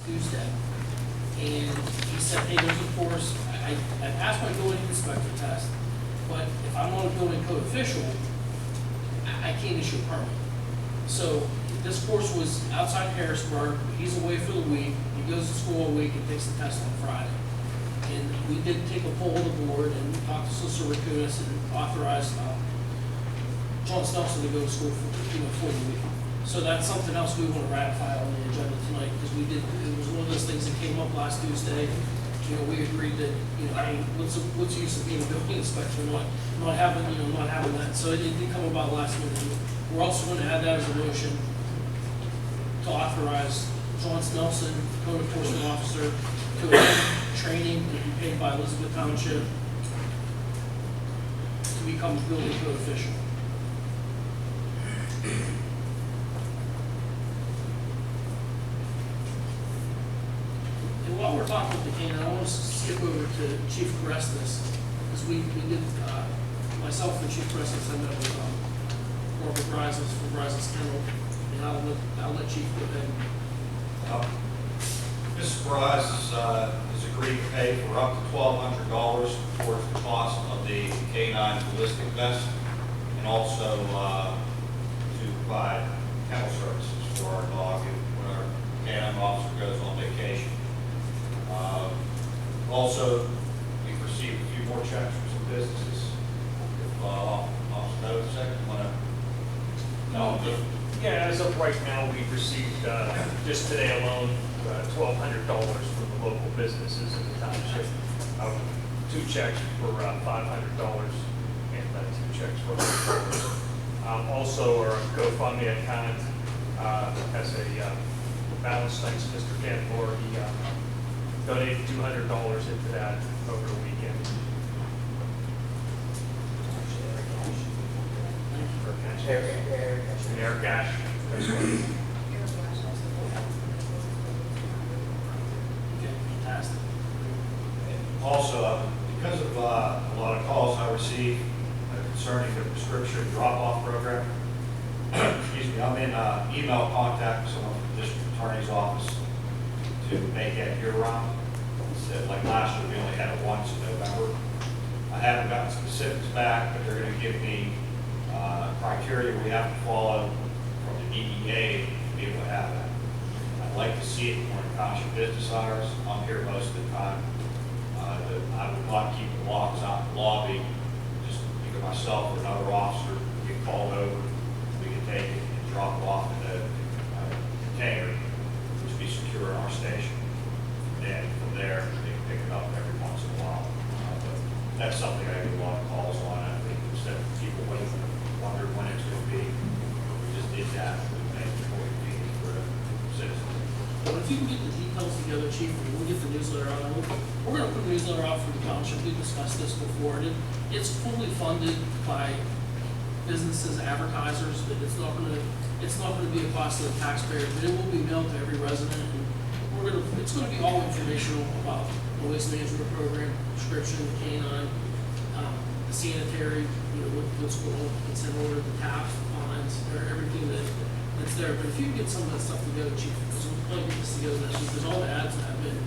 Tuesday. And he said, hey, there's a course, I passed my building inspector test, but if I'm not a building code official, I can't issue a permit. So this course was outside Harrisburg, he's away for the week, he goes to school all week and takes the test on Friday. And we did take a poll of the board and talked to Solicitor Rakunas and authorized John Snelson to go to school for the week. So that's something else we want to ratify on the agenda tonight, because it was one of those things that came up last Tuesday. You know, we agreed that, hey, what's the use of being a building inspector, not having that. So it did come about last minute. We're also going to add that as a motion to authorize John Snelson, code enforcement officer, to attend training and be paid by Elizabeth Township to become a building code official. And while we're talking with the cannon, I want to skip over to Chief Karestas, because we did, myself and Chief Karestas, I met with Robert Brazos from Brazos Kennel, and I'll let Chief go ahead. Mrs. Brazos has agreed to pay for up to $1,200 towards the cost of the canine ballistic vest, and also to provide kennel services for our dog when our canine officer goes on vacation. Also, we've received a few more checks from some businesses. If Officer knows, second, No, yeah, as of right now, we've received, just today alone, $1,200 from the local businesses in the township. 2 checks for $500 and 2 checks for $100. Also, our GoFundMe account has a balance thanks to Mr. Cantor. He donated $200 into that over the weekend. Air cash. Okay, fantastic. Also, because of a lot of calls I received concerning the prescription drop-off program, excuse me, I'm in email contact with someone from the district attorney's office to make that year-round. Said like last year, we only had it once in November. I haven't gotten specifics back, but they're going to give me criteria we have to follow from the DEA to be able to have that. I'd like to see it when township business hours. I'm here most of the time. I would not keep the logs out in the lobby. Just either myself or another officer get called over. We can take it and drop it off in the container, which will be secure in our station. And from there, they can pick it up every once in a while. But that's something I get a lot of calls on. I think instead of people waiting, wonder when it's going to be, we just did that. We made it more convenient for the citizens. Well, if you can get the details together, Chief, and we'll get the newsletter out. We're going to put a newsletter out for the township. We discussed this before. It's fully funded by businesses, advertisers. That it's not going to be a cost to the taxpayer, but it will be mailed to every resident. And it's going to be all informational about the waste management program, prescription, the canine, the sanitary, what's going on, it's in order, the taps, lines, everything that's there. But if you can get some of that stuff together, Chief, because we'll probably get this together next week, because all the ads have been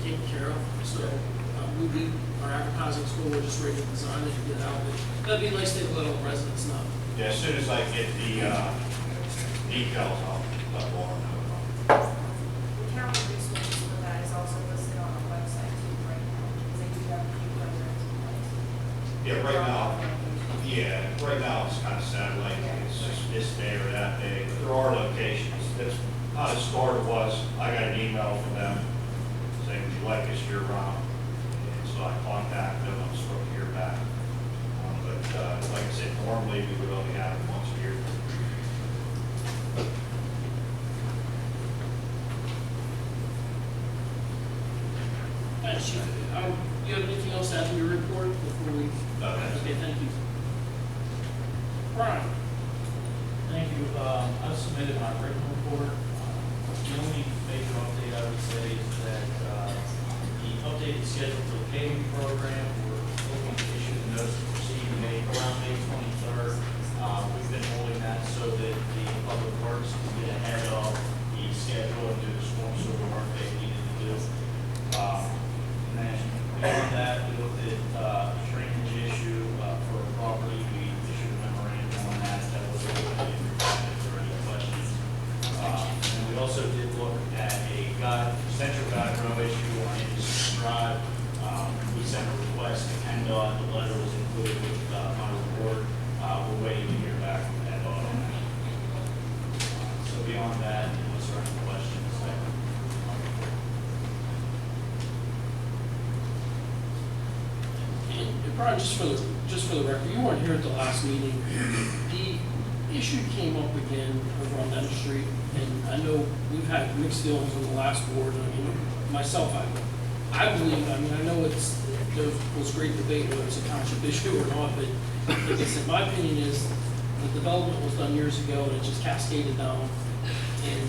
taken care of. So our advertising school, we're just ready to design it and get it out. But that'd be a nice thing to let all the residents know. Yeah, as soon as I get the details, I'll let Laura know. The county resources for that is also listed on our website too right now, because they do have a few programs in place. Yeah, right now it's kind of satellite. It's just this day or that day. But there are locations. That's how the start was. I got an email from them saying, would you like us year round? And so I contacted them. I'm supposed to hear back. But like I said, normally we would only have it once a year. Chief, do you have anything else to add to your report before we? No, that's Okay, thank you. Brian? Thank you. I've submitted my written report. The only major update I would say is that the updated schedule for the paving program, we're looking to issue the notice of proceed around May 23rd. We've been holding that so that the public works can get ahead of the schedule and do the storm sewer work they Central Guide Row issue on Industry Drive. We sent a request to PennDOT, the letter was included with my report. We're waiting to hear back from PennDOT on that. So beyond that, unless there are any questions, And Brian, just for the record, you weren't here at the last meeting. The issue came up again over on Main Street, and I know we've had mixed feelings on the last board. I mean, myself, I believe, I mean, I know there was great debate whether it's a township issue or not, but like I said, my opinion is the development was done years ago and it just cascaded down. And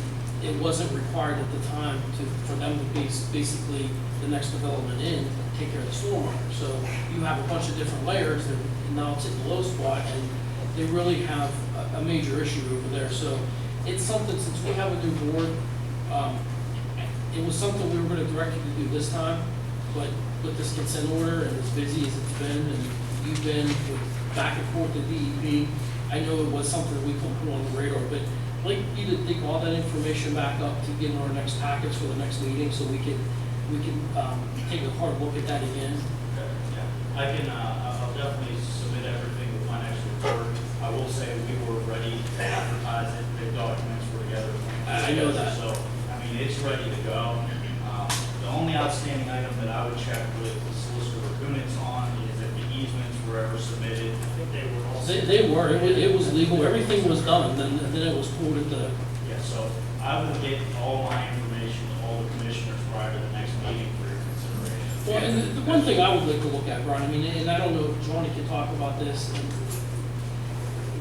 it wasn't required at the time for them to basically, the next development in, take care of the stormwater. So you have a bunch of different layers and now it's in the low spot and they really have a major issue over there. So it's something, since we have a new board, it was something we were gonna direct you to do this time, but with this consent order and as busy as it's been, and you've been with back and forth to DEP, I know it was something that we couldn't put on the radar, but I'd like you to dig all that information back up to get in our next package for the next meeting, so we can take a hard look at that again. yeah, I can, I'll definitely submit everything with my next report. I will say we were ready to advertise it, the documents were together. I know that. So, I mean, it's ready to go. The only outstanding item that I would check with the solicitor Kunitz on is if the easements were ever submitted. I think they were all. They were, it was legal, everything was done, then it was quoted the, Yeah, so I will get all my information to all the commissioners prior to the next meeting for your consideration. well, and the one thing I would like to look at, Brian, I mean, and I don't know if Johnny can talk about this, and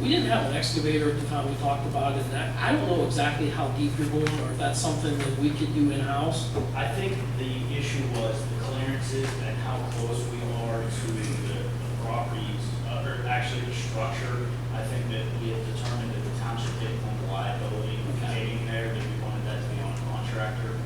we didn't have an excavator at the time we talked about it, and I don't know exactly how deep you're going, or if that's something that we could do in-house. I think the issue was the clearances and how close we are to the properties, or actually the structure. I think that we have determined that the township didn't want the liability of getting there, that we wanted that to be on a contractor.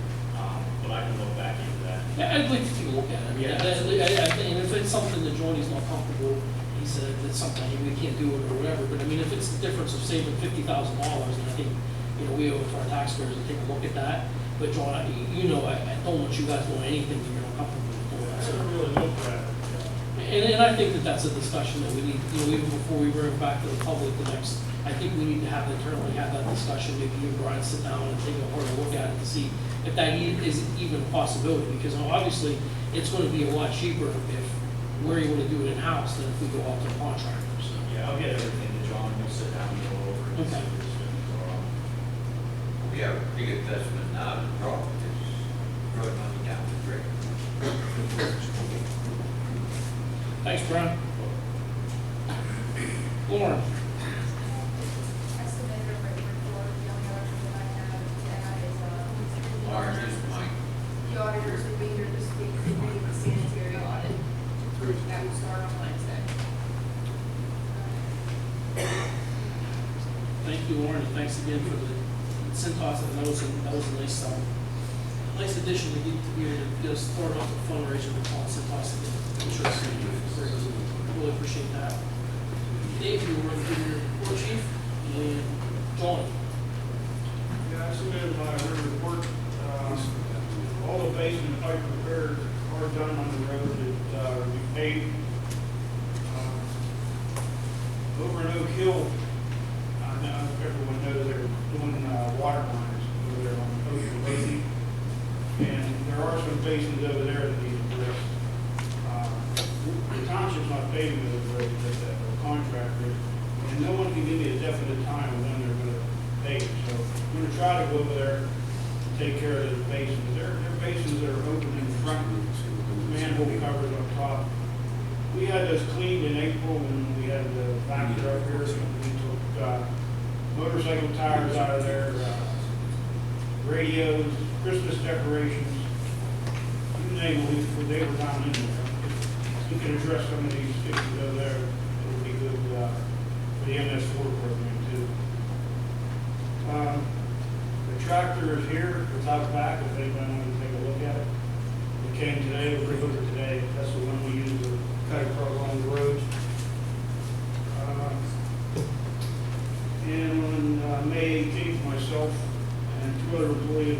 But I can look back into that. Yeah, I'd like to take a look at it, I mean, Yeah. I think, and if it's something that Johnny's not comfortable, he said that's something we can't do it or whatever, but I mean, if it's the difference of saving $50,000, and I think, you know, we owe it to our taxpayers to take a look at that. But John, you know, I don't want you guys doing anything that you're not comfortable with doing. I So, don't really look at it. and I think that that's a discussion that we need, you know, even before we bring it back to the public the next, I think we need to have internally have that discussion, maybe you and Brian sit down and take a harder look at it to see if that is even a possibility, because obviously it's gonna be a lot cheaper if we're able to do it in-house than if we go out to a contractor, so. Yeah, I'll get everything to John, we'll sit down and go over it. and see Okay. what his feelings are. We have a pretty good estimate now, the problem is road money down the creek. Thanks, Brian. Lauren? I submitted a written report, the only other thing that I have to add is, the Ours auditors, is mine. the auditors will be here this week, to read the sanitary audit, that will start on Wednesday. Thank you, Lauren, and thanks again for the Cintas, and that was a nice addition to get to get us started off the fundraiser with Paul Cintas again. I'm sure it's going to be great. Really appreciate that. Dave, you were the your report chief, and John. Yeah, I submitted my written report. All the basement pipe repairs are done on the road that we paid. Over in Oak Hill, I know everyone knows they're doing water lines over there on Ocean Lady. And there are some basins over there that need addressed. The township's not paying the contractor, and no one can give me a definite time when they're gonna pay it. So I'm gonna try to go over there and take care of those basins. There are basins that are open in front, manhole covers on top. We had those cleaned in April when we had the factor up here. We took motorcycle tires out of there, radios, Christmas decorations, you name it, they were down in there. We can address some of these issues over there. It would be good for the MS4 program too. The tractor is here, it's out back, if anybody wants to take a look at it. It came today, we looked at it today, that's the one we use to cut across along the roads. And on May 18th, myself and two other employees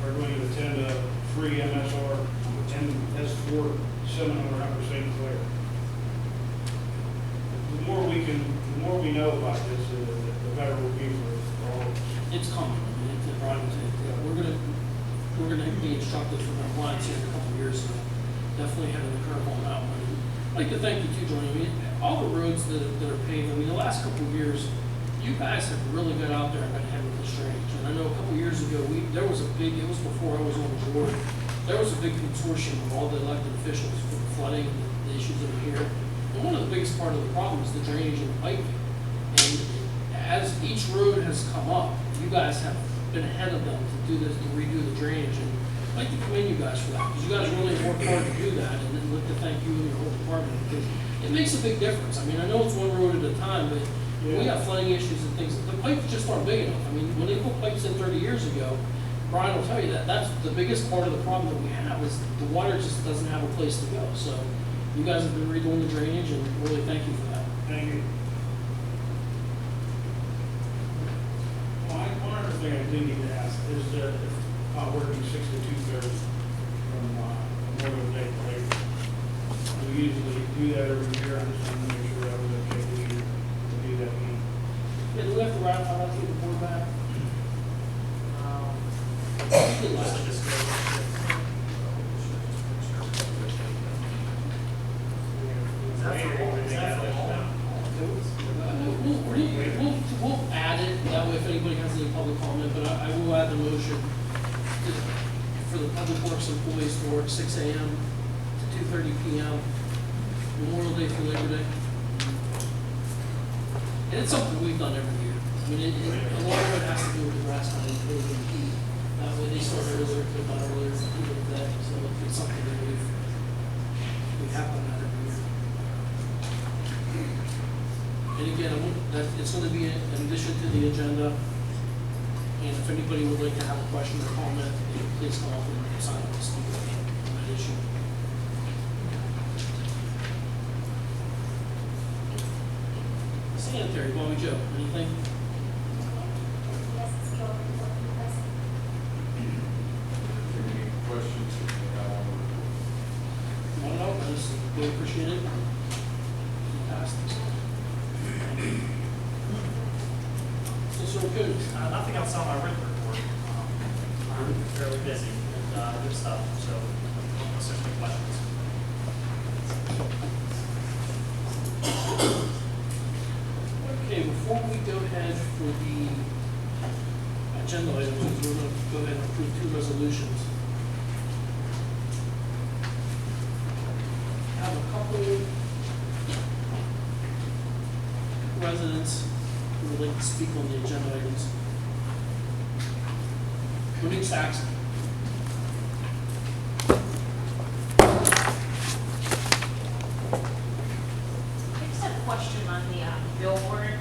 are going to attend a free MSR and S4 seminar out of St. Clair. The more we know about this, the better it will be for all of us. It's coming. I mean, we're gonna be instructed from our clients here in a couple of years, so definitely ahead of the curve on that one. I'd like to thank you too, Johnny. I mean, all the roads that are paved, I mean, the last couple of years, you guys have really got out there and been ahead of the drainage. And I know a couple of years ago, there was a big, it was before I was on the board, there was a big consortium of all the elected officials for the flooding and the issues that are here. And one of the biggest part of the problem is the drainage and the piping. And as each road has come up, you guys have been ahead of them to do this, to redo the drainage. And I'd like to commend you guys for that, because you guys really worked hard to do that, and then I'd like to thank you and your whole department, because it makes a big difference. I mean, I know it's one road at a time, but we have flooding issues and things. The pipes just aren't big enough. I mean, when they put pipes in 30 years ago, Brian will tell you that that's the biggest part of the problem that we have, is the water just doesn't have a place to go. So you guys have been redoing the drainage, and really thank you for that. Thank you. One other thing I do need to ask is that if working 6 to 2/3 from Memorial Day parade, we usually do that every year. I just want to make sure that was okay this year to do that again. Yeah, do we have to ratify that to get the board back? We did last year. We'll add it, that way if anybody has any public comment, but I will add the motion for the public works employees to work 6 a.m. to 2:30 p.m. Memorial Day through Labor Day. And it's something we've done every year. I mean, a lot of it has to do with the grass cutting, really good heat. That way they start earlier, they're done earlier, and people do that, so it's something that we have done that every year. And again, it's going to be in addition to the agenda. And if anybody would like to have a question or comment, please come up and sign up and speak on that issue. Sanitary, Bobby Joe, anything? Any questions? I don't know, I just really appreciate it. Fantastic. So good. Nothing else on my written report. I'm fairly busy and good stuff, so unless there's any questions. Okay, before we go ahead for the agenda items, we're going to go ahead and approve 2 resolutions. I have a couple residents who would like to speak on the agenda items. Monique Saxon. I just have a question on the billboard,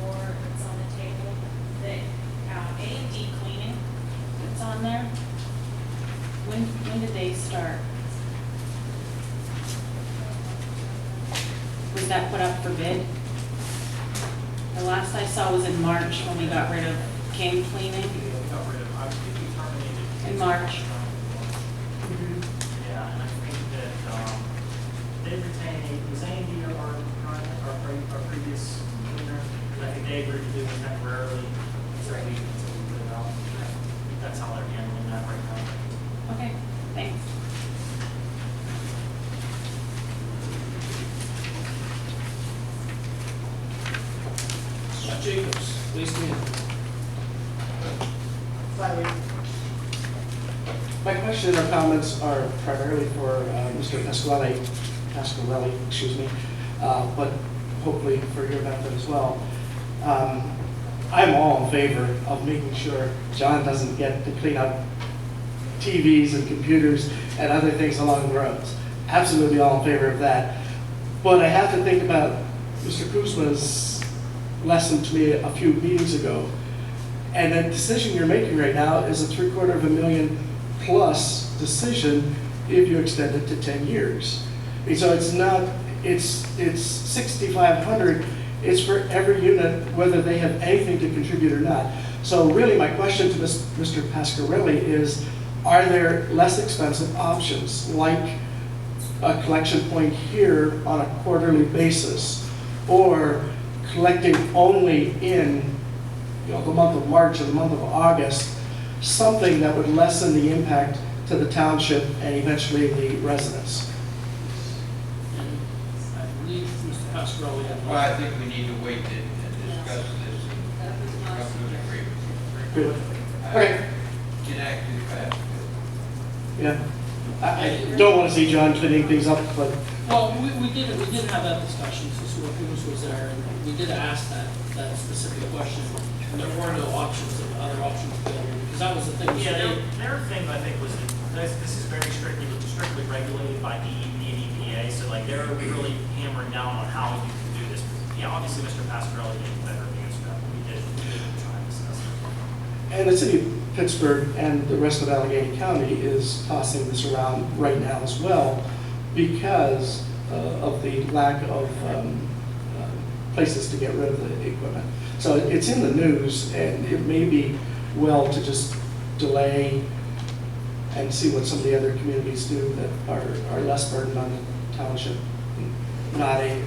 or it's on the table, the A&D cleaning that's on there. When did they start? Was that put up for bid? The last I saw was in March when we got rid of King Cleaning. Got rid of, I think we terminated. In March. Yeah, and I think that, they retained, was A&D our previous cleaner? I think they agreed to do it temporarily, so we put it out. I think that's how they're handling that right now. Okay, thanks. Scott Jacobs, Waste Management. My question or comments are primarily for Mr. Pasquarelli, excuse me, but hopefully for your benefit as well. I'm all in favor of making sure John doesn't get to clean up TVs and computers and other things along the roads. Absolutely all in favor of that. But I have to think about Mr. Kuzma's lesson to me a few meetings ago. And the decision you're making right now is a $750,000 plus decision if you extend it to 10 years. And so it's not, it's 6,500, it's for every unit, whether they have anything to contribute or not. So really, my question to Mr. Pasquarelli is, are there less expensive options, like a collection point here on a quarterly basis, or collecting only in, you know, the month of March or the month of August, something that would lessen the impact to the township and eventually the residents? And I believe Mr. Pasquarelli had. Well, I think we need to wait and discuss this and come to an agreement. Good. Okay. Can act too fast. Yeah. I don't want to see John cleaning things up, but Well, we did have that discussion, since Bruce was there, and we did ask that specific question. And there were no options, other options available, because that was the thing. Yeah, their thing, I think, was that this is very strictly regulated by DEP and EPA, so like they're really hammering down on how you can do this. Yeah, obviously, Mr. Pasquarelli gave a better answer than we did try and discuss it. and the city of Pittsburgh and the rest of Allegheny County is tossing this around right now as well because of the lack of places to get rid of the equipment. So it's in the news, and it may be well to just delay and see what some of the other communities do that are less burdened on the township, not a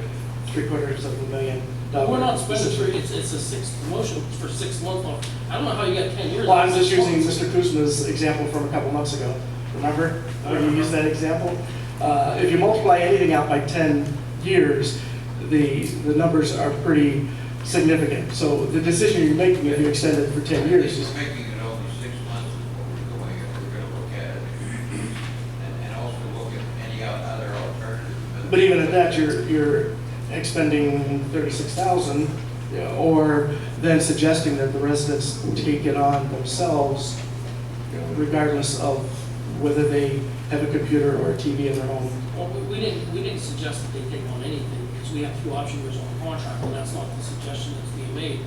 $750,000. We're not spending it's a motion for 6 months long. I don't know how you got 10 years. Well, I'm just using Mr. Kuzma's example from a couple months ago. Remember when you used that example? If you multiply anything out by 10 years, the numbers are pretty significant. So the decision you're making, if you extend it for 10 years, This is is making it only 6 months is what we're going, we're gonna look at it. And also look at any other alternatives. but even at that, you're expending 36,000, or then suggesting that the residents take it on themselves, regardless of whether they have a computer or a TV in their home. Well, we didn't suggest that they take on anything, because we have 2 option years on the contract, and that's not the suggestion that's being made.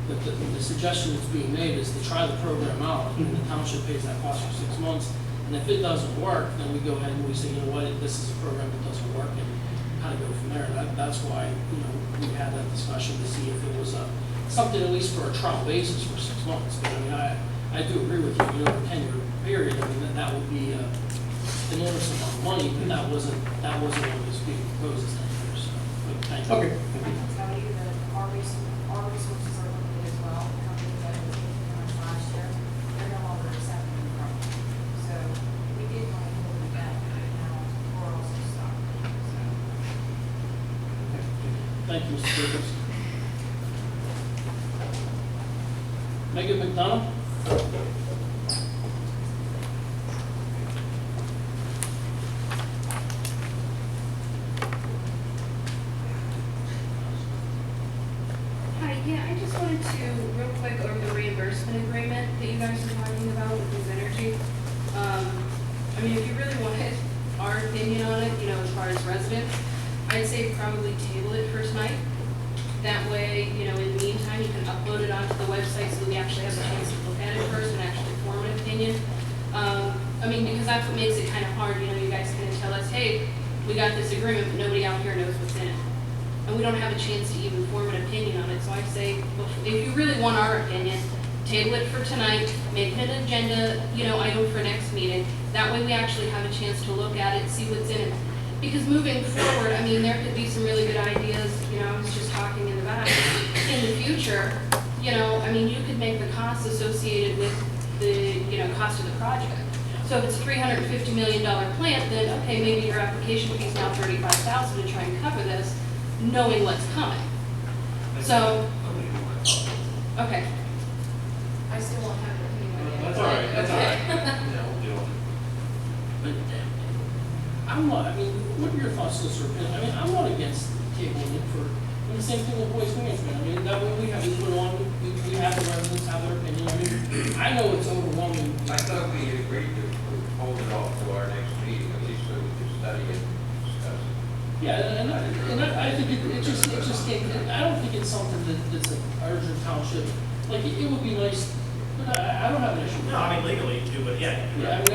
But the suggestion that's being made is to try the program out, and the township pays that cost for 6 months. And if it doesn't work, then we go ahead and we say, you know what, this is a program that doesn't work, and kind of go from there. And that's why, we had that discussion to see if it was something at least for a trial basis for 6 months. But I mean, I do agree with you, over a 10-year period, I mean, that would be an enormous amount of money, but that wasn't what was being proposed as 10 years. So, but thank you. Okay. I can tell you that our resources are limited as well. The company that was taking on last year, they're no longer accepting the program. So we did want to hold it back, but now we're also stuck. So Thank you, Mr. Jacobs. Megan McDonough? Hi, yeah, I just wanted to real quick over the reimbursement agreement that you guys were talking about with Duke Energy. I mean, if you really wanted our opinion on it, as far as residents, I'd say probably table it for tonight. That way, in the meantime, you can upload it onto the website so we actually have a chance to look at it first and actually form an opinion. I mean, because that's what makes it kind of hard, you guys kind of tell us, hey, we got this agreement, but nobody out here knows what's in it. And we don't have a chance to even form an opinion on it. So I'd say, if you really want our opinion, table it for tonight, make it an agenda, item for next meeting. That way we actually have a chance to look at it, see what's in it. Because moving forward, I mean, there could be some really good ideas, I was just talking in the back. In the future, I mean, you could make the costs associated with the, cost of the project. So if it's a $350 million plant, then, okay, maybe your application fee is now $35,000 to try and cover this, knowing what's coming. So, okay. I still won't have an opinion yet. That's all right, that's all right. Yeah, we'll deal with it. But what are your thoughts, Solicitor? I mean, I'm not against tabling it for, the same thing with waste management. I mean, that way we put on, we have the residents have their opinion. I mean, I know it's overwhelming. I thought we had agreed to hold it off to our next meeting, at least so we could study it and discuss it. Yeah, and I think it just can't, I don't think it's something that's an urgent township. Like, it would be nice, but I don't have an issue with No, that. I mean, legally, you do, but yeah. Yeah, I mean,